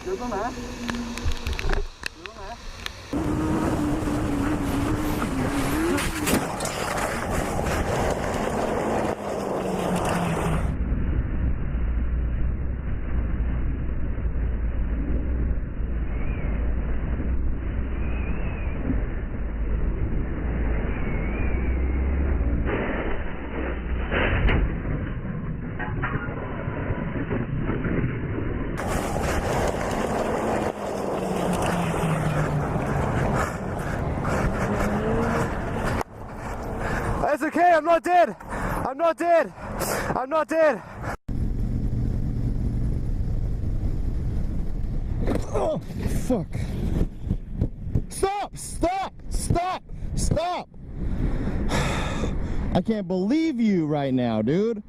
อยู่ตรงไหน It's okay, I'm not dead. I'm not dead. I'm not dead. Oh, fuck. Stop, stop, stop, stop. I can't believe you right now, dude.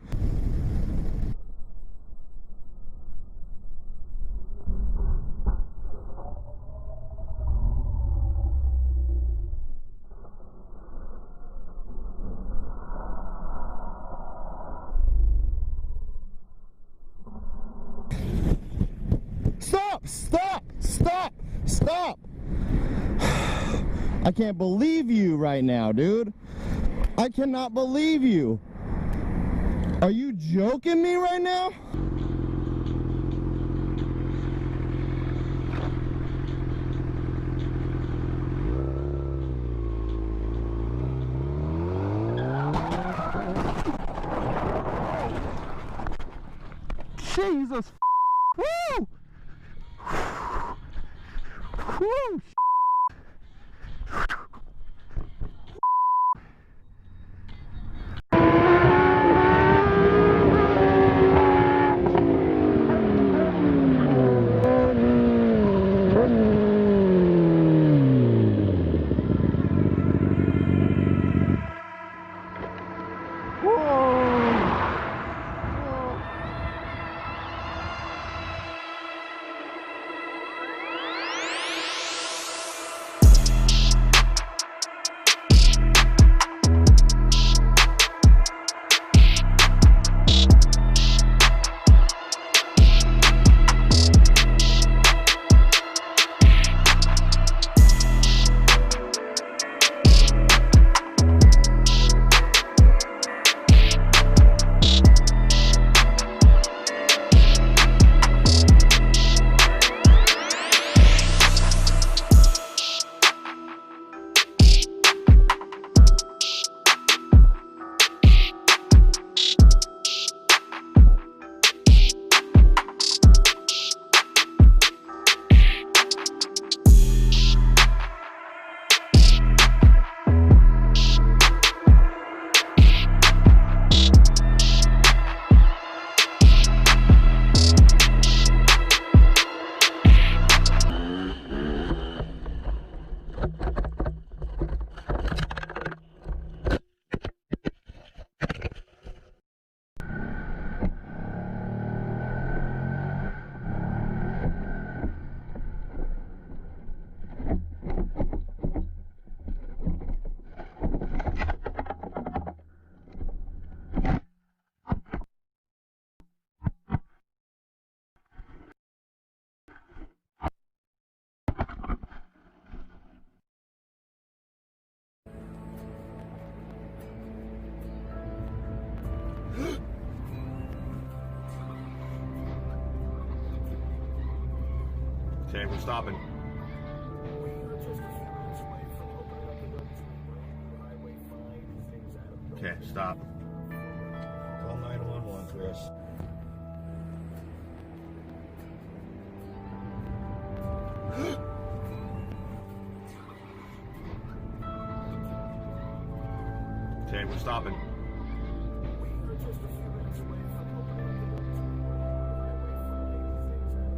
Stop! Stop! Stop! Stop! I can't believe you right now, dude. I cannot believe you. Are you joking me right now? Jesus. Woo! Woo! Okay, we're stopping. Okay, stop. Call 911, Chris. Okay, we're stopping.